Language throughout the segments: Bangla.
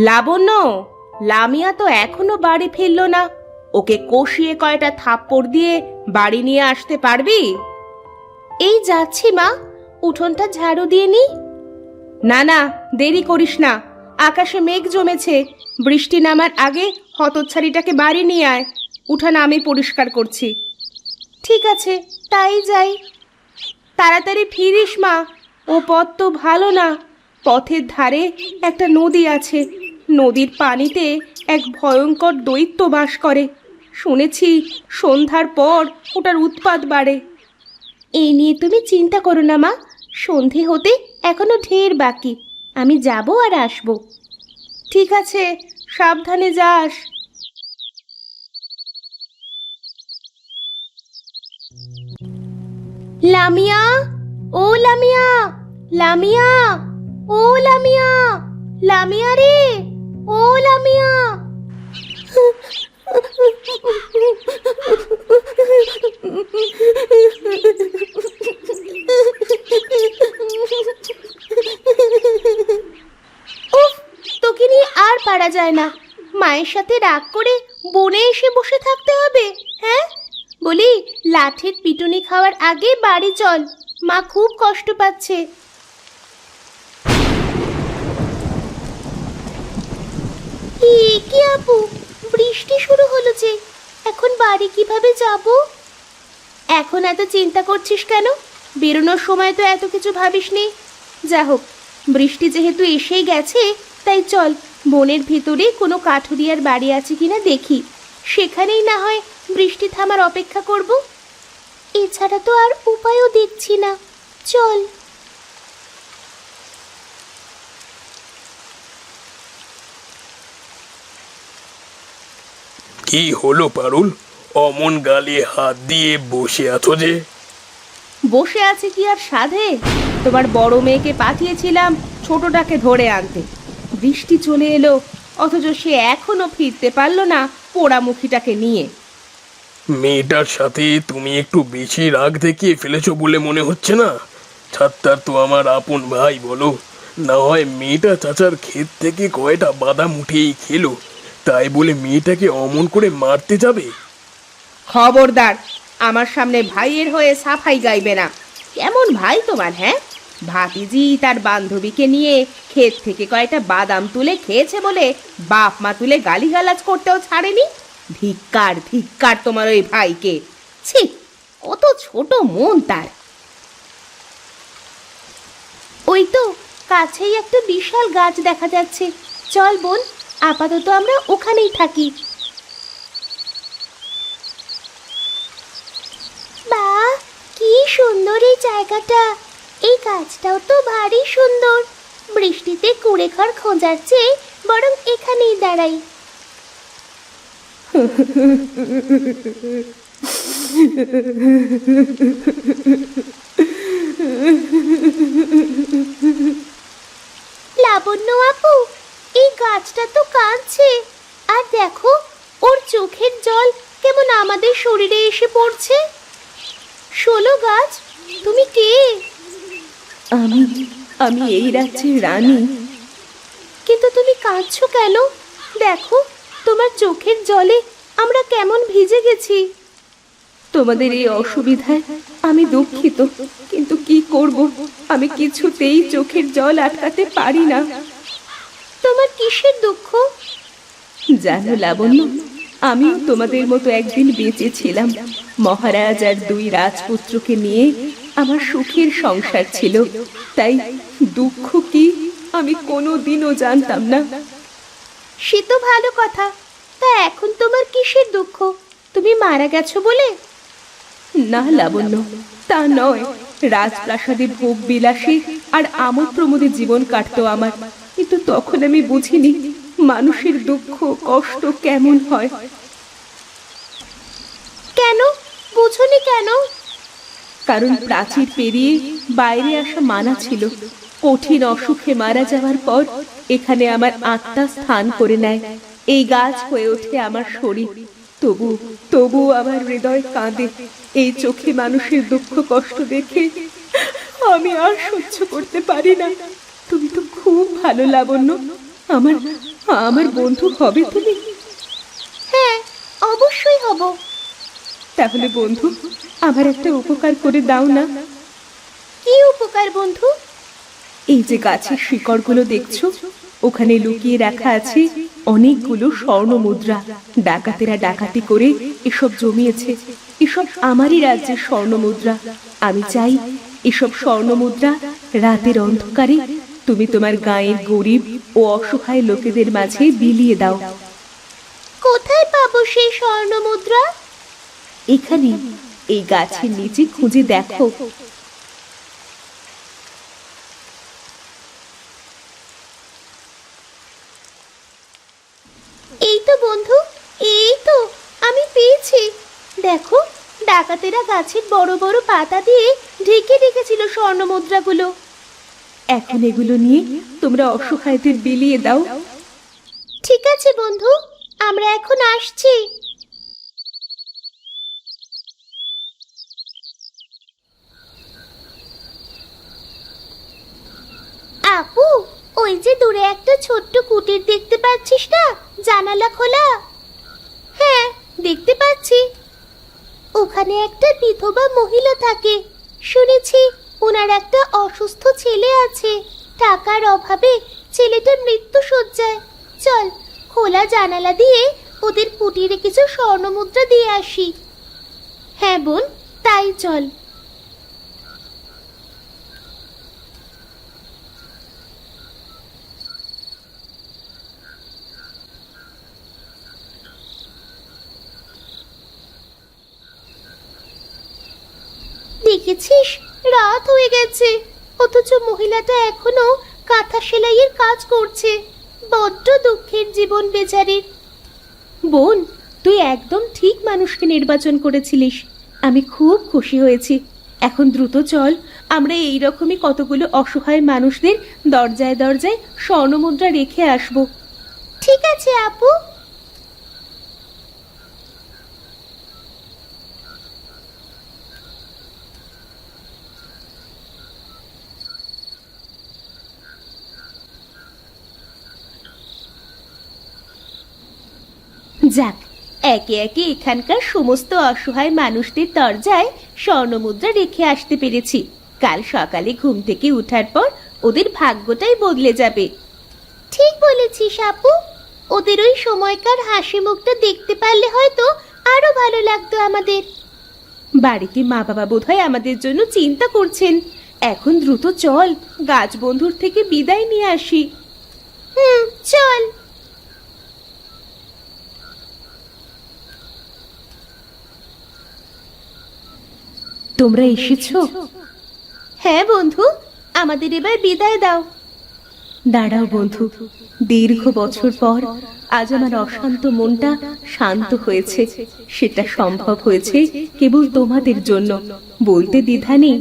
লাবণ্য, লামিয়া তো এখনো বাড়ি ফিরল না। ওকে কষিয়ে কয়টা থাপ্পড় দিয়ে বাড়ি নিয়ে আসতে পারবি? এই যাচ্ছি মা, উঠোনটা ঝাড়ু দিয়ে নি। না না, দেরি করিস না, আকাশে মেঘ জমেছে। বৃষ্টি নামার আগে হতচ্ছাড়িটাকে বাড়ি নিয়ে আয়, উঠান আমি পরিষ্কার করছি। ঠিক আছে, তাই যাই। তাড়াতাড়ি ফিরিস মা, ও পথ তো ভালো না। পথের ধারে একটা নদী আছে, নদীর পানিতে এক ভয়ঙ্কর দৈত্য বাস করে। শুনেছি সন্ধ্যার পর ওটার উৎপাত বাড়ে। এই নিয়ে তুমি চিন্তা করো না মা, সন্ধে হতে এখনো ঢের বাকি। আমি যাব আর আসব। ঠিক আছে, সাবধানে যাস। লামিয়া, ও লামিয়া, লামিয়া, ও লামিয়া, লামিয়া রে, ও লামিয়া। উফ, তোকে নিয়ে আর পারা যায় না। মায়ের সাথে রাগ করে বনে এসে বসে থাকতে হবে? হ্যাঁ, বলি লাঠির পিটুনি খাওয়ার আগে বাড়ি চল, মা খুব কষ্ট পাচ্ছে। কি আপু, বৃষ্টি শুরু হলো যে, এখন বাড়ি কিভাবে যাব? এখন এত চিন্তা করছিস কেন? বেরোনোর সময় তো এত কিছু ভাবিসনি। যা হোক, বৃষ্টি যেহেতু এসেই গেছে, তাই চল বনের ভিতরে কোনো কাঠুরিয়ার বাড়ি আছে কিনা দেখি, সেখানেই না হয় বৃষ্টি থামার অপেক্ষা করব। এছাড়া তো আর উপায়ও দেখছি না, চল। কি হলো পারুল, অমন গালে হাত দিয়ে বসে আছো যে? বসে আছে কি আর সাধে? তোমার বড় মেয়েকে পাঠিয়েছিলাম ছোটটাকে ধরে আনতে। বৃষ্টি চলে এলো, অথচ সে এখনো ফিরতে পারলো না পোড়ামুখীটাকে নিয়ে। মেয়েটার সাথে তুমি একটু বেশি রাগ দেখিয়ে ফেলেছো বলে মনে হচ্ছে না? ছাত্তার তো আমার আপন ভাই বলো, না হয় মেয়েটা চাচার ক্ষেত থেকে কয়টা বাদাম উঠেই খেলো, তাই বলে মেয়েটাকে অমন করে মারতে যাবে? খবরদার, আমার সামনে ভাইয়ের হয়ে সাফাই গাইবে না। কেমন ভাই তোমার? হ্যাঁ, ভাতিজি তার বান্ধবীকে নিয়ে ক্ষেত থেকে কয়টা বাদাম তুলে খেয়েছে বলে বাপ মা তুলে গালিগালাজ করতেও ছাড়েনি। ধিক্কার ধিক্কার তোমার ওই ভাইকে। ছি, কত ছোট মন তার। ওই তো কাছেই একটা বিশাল গাছ দেখা যাচ্ছে, চল বোন, আপাতত আমরা ওখানেই থাকি। বাহ, কি সুন্দর এই জায়গাটা। এই গাছটাও তো ভারী সুন্দর। বৃষ্টিতে কুড়ে ঘর খোঁজার চেয়ে বরং এখানেই দাঁড়াই। লাবণ্য আপু, এই গাছটা তো কাঁদছে। আর দেখো, ওর চোখের জল কেমন আমাদের শরীরে এসে পড়ছে। শোনো গাছ, তুমি কে? আমি আমি এই রাজ্যের রানী। কিন্তু তুমি কাঁদছো কেন? দেখো, তোমার চোখের জলে আমরা কেমন ভিজে গেছি। তোমাদের এই অসুবিধায় আমি দুঃখিত, কিন্তু কি করব, আমি কিছুতেই চোখের জল আটকাতে পারি না। তোমার কিসের দুঃখ? জানো লাবণ্য, আমিও তোমাদের মতো একদিন বেঁচে ছিলাম। মহারাজ আর দুই রাজপুত্রকে নিয়ে আমার সুখের সংসার ছিল, তাই দুঃখ কি আমি কোনোদিনও জানতাম না। সে তো ভালো কথা, তা এখন তোমার কিসের দুঃখ? তুমি মারা গেছো বলে? না লাবণ্য, তা নয়। রাজপ্রাসাদে ভোগ বিলাসী আর আমোদ প্রমোদে জীবন কাটতো আমার, কিন্তু তখন আমি বুঝিনি মানুষের দুঃখ কষ্ট কেমন হয়। কেন বুঝোনি কেন? কারণ প্রাচীর পেরিয়ে বাইরে আসা মানা ছিল। কঠিন অসুখে মারা যাওয়ার পর এখানে আমার আত্মা স্থান করে নেয়। এই গাছ হয়ে ওঠে আমার শরীর। তবু তবু আমার হৃদয় কাঁদে। এই চোখে মানুষের দুঃখ কষ্ট দেখে আমি আর সহ্য করতে পারি না। তুমি তো খুব ভালো লাবণ্য, আমার আমার বন্ধু হবে তুমি? হ্যাঁ, অবশ্যই হব। তাহলে বন্ধু, আমার একটা উপকার করে দাও না। কি উপকার বন্ধু? এই যে গাছের শিকড়গুলো দেখছো, ওখানে লুকিয়ে রাখা আছে অনেকগুলো স্বর্ণ মুদ্রা। ডাকাতেরা ডাকাতি করে এসব জমিয়েছে। এসব আমারই রাজ্যের স্বর্ণ মুদ্রা। আমি চাই এসব স্বর্ণ মুদ্রা রাতের অন্ধকারে তুমি তোমার গাঁয়ের গরিব ও অসহায় লোকেদের মাঝে বিলিয়ে দাও। কোথায় পাবো সেই স্বর্ণ মুদ্রা? এখানে, এই গাছের নিচে খুঁজে দেখো। এই তো বন্ধু, এই তো আমি পেয়েছি। দেখো, ডাকাতেরা গাছের বড় বড় পাতা দিয়ে ঢেকে রেখেছিল স্বর্ণ মুদ্রাগুলো। এখন এগুলো নিয়ে তোমরা অসহায়দের বিলিয়ে দাও। ঠিক আছে বন্ধু, আমরা এখন আসছি। আপু, ওই যে দূরে একটা ছোট্ট কুটির দেখতে পাচ্ছিস না, জানালা খোলা? হ্যাঁ, দেখতে পাচ্ছি। ওখানে একটা বিধবা মহিলা থাকে। শুনেছি ওনার একটা অসুস্থ ছেলে আছে। টাকার অভাবে ছেলেটা মৃত্যুশয্যায়। চল, খোলা জানালা দিয়ে ওদের কুটিরে কিছু স্বর্ণমুদ্রা দিয়ে আসি। হ্যাঁ বোন, তাই চল। দেখেছিস, রাত হয়ে গেছে, অথচ মহিলাটা এখনো কাঁথা সেলাইয়ের কাজ করছে। বড্ড দুঃখের জীবন বেচারির। বোন, তুই একদম ঠিক মানুষকে নির্বাচন করেছিলিস। আমি খুব খুশি হয়েছি। এখন দ্রুত চল, আমরা এই রকমই কতগুলো অসহায় মানুষদের দরজায় দরজায় স্বর্ণমুদ্রা রেখে আসব। ঠিক আছে আপু। যাক, একে একে এখানকার সমস্ত অসহায় মানুষদের দরজায় স্বর্ণমুদ্রা রেখে আসতে পেরেছি। কাল সকালে ঘুম থেকে উঠার পর ওদের ভাগ্যটাই বদলে যাবে। ঠিক বলেছিস আপু। ওদের ওই সময়কার হাসি মুখটা দেখতে পারলে হয়তো আরো ভালো লাগতো আমাদের। বাড়িতে মা বাবা বোধহয় আমাদের জন্য চিন্তা করছেন। এখন দ্রুত চল, গাছ বন্ধুর থেকে বিদায় নিয়ে আসি। চল। তোমরা এসেছো? হ্যাঁ বন্ধু, আমাদের এবার বিদায় দাও। দাঁড়াও বন্ধু, দীর্ঘ বছর পর আজ আমার অশান্ত মনটা শান্ত হয়েছে। সেটা সম্ভব হয়েছে কেবল তোমাদের জন্য। বলতে দ্বিধা নেই,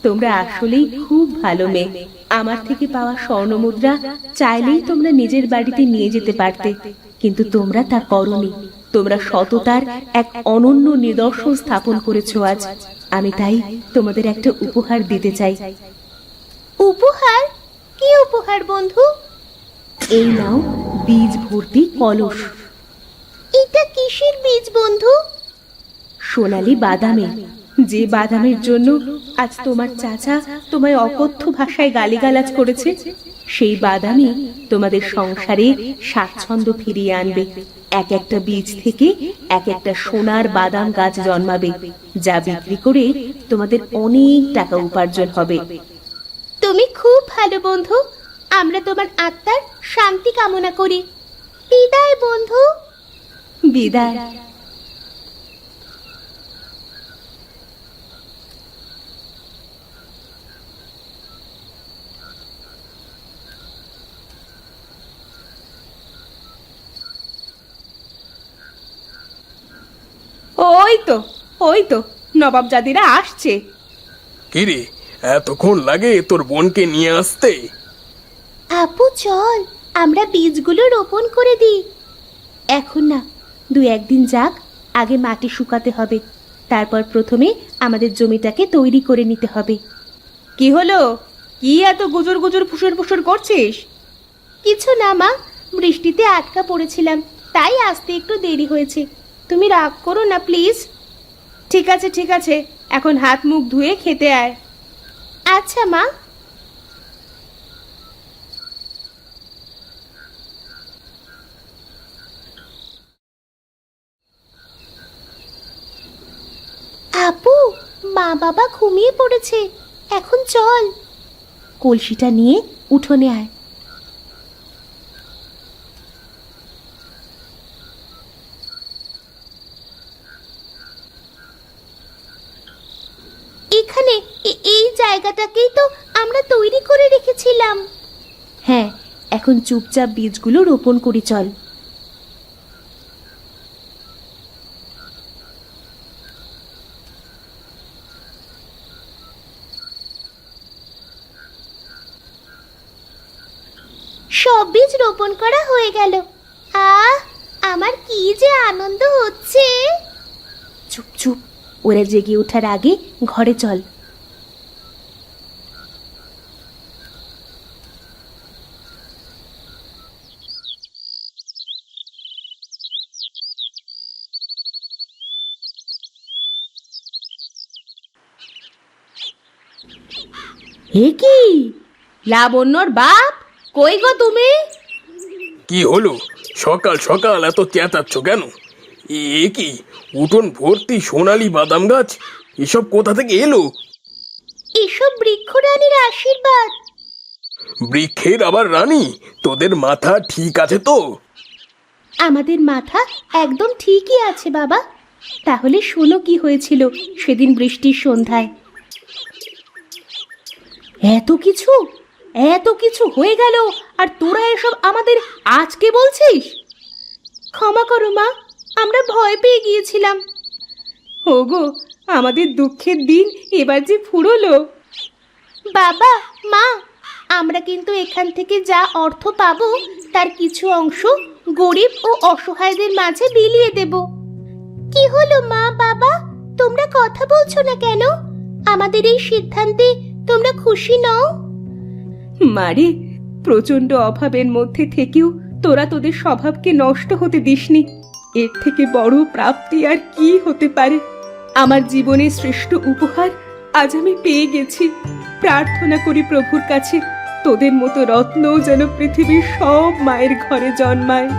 তোমরা আসলেই খুব ভালো মেয়ে। আমার থেকে পাওয়া স্বর্ণমুদ্রা চাইলেই তোমরা নিজের বাড়িতে নিয়ে যেতে পারতে, কিন্তু তোমরা তা করোনি। তোমরা সততার এক অনন্য নিদর্শন স্থাপন করেছো আজ। আমি তাই তোমাদের একটা উপহার দিতে চাই। উপহার? কি উপহার বন্ধু? এই নাও, বীজ ভর্তি কলস। এটা কিসের বীজ বন্ধু? সোনালী বাদামের। যে বাদামের জন্য আজ তোমার চাচা তোমায় অকথ্য ভাষায় গালিগালাজ করেছে, সেই বাদামই তোমাদের সংসারে স্বাচ্ছন্দ্য ফিরিয়ে আনবে। এক একটা বীজ থেকে এক একটা সোনার বাদাম গাছ জন্মাবে, যা বিক্রি করে তোমাদের অনেক টাকা উপার্জন হবে। তুমি খুব ভালো বন্ধু। আমরা তোমার আত্মার শান্তি কামনা করি। বিদায় বন্ধু। বিদায়। ওই তো, ওই তো নবাবজাদিরা আসছে। কিরে, এতক্ষণ লাগে তোর বোনকে নিয়ে আসতে? আপু চল, আমরা বীজগুলো রোপণ করে দিই। এখন না, 2-1 দিন যাক, আগে মাটি শুকাতে হবে, তারপর প্রথমে আমাদের জমিটাকে তৈরি করে নিতে হবে। কি হলো? কি এত গুজর গুজর ফুসুর ফুসুর করছিস? কিছু না মা, বৃষ্টিতে আটকা পড়েছিলাম, তাই আসতে একটু দেরি হয়েছে। তুমি রাগ করো না প্লিজ। ঠিক আছে ঠিক আছে, এখন হাত মুখ ধুয়ে খেতে আয়। আচ্ছা মা। আপু, মা বাবা ঘুমিয়ে পড়েছে, এখন চল। কলসিটা নিয়ে উঠোনে আয়। এখানে এই জায়গাটাকেই তো আমরা তৈরি করে রেখেছিলাম। হ্যাঁ, এখন চুপচাপ বীজগুলো রোপণ করি চল। সব বীজ রোপণ করা হয়ে গেল। আমার কি যে আনন্দ হচ্ছে। চুপ চুপ, ওরা জেগে ওঠার আগে ঘরে চল। হে কি, লাবণ্যর বাপ, কই গো তুমি? কি হলো? সকাল সকাল এত চেঁচাচ্ছ কেন? এ কি, উঠোন ভর্তি সোনালি বাদাম গাছ, এসব কোথা থেকে এলো? এসব বৃক্ষরানীর আশীর্বাদ। বৃক্ষের আবার রানী? তোদের মাথা ঠিক আছে তো? আমাদের মাথা একদম ঠিকই আছে বাবা। তাহলে শোনো কি হয়েছিল সেদিন বৃষ্টির সন্ধ্যায়। এত কিছু হয়ে গেল, আর তোরা এসব আমাদের আজকে বলছিস? ক্ষমা করো মা, আমরা ভয় পেয়ে গিয়েছিলাম। ওগো, আমাদের দুঃখের দিন এবার যে ফুরোলো। বাবা মা, আমরা কিন্তু এখান থেকে যা অর্থ পাবো তার কিছু অংশ গরিব ও অসহায়দের মাঝে বিলিয়ে দেব। কি হলো মা বাবা, তোমরা কথা বলছো না কেন? আমাদের এই সিদ্ধান্তে তোমরা খুশি নও? মারে, প্রচন্ড অভাবের মধ্যে থেকেও তোরা তোদের স্বভাবকে নষ্ট হতে দিসনি। এর থেকে বড় প্রাপ্তি আর কি হতে পারে? আমার জীবনের শ্রেষ্ঠ উপহার আজ আমি পেয়ে গেছি। প্রার্থনা করি প্রভুর কাছে, তোদের মতো রত্ন যেন পৃথিবীর সব মায়ের ঘরে জন্মায়।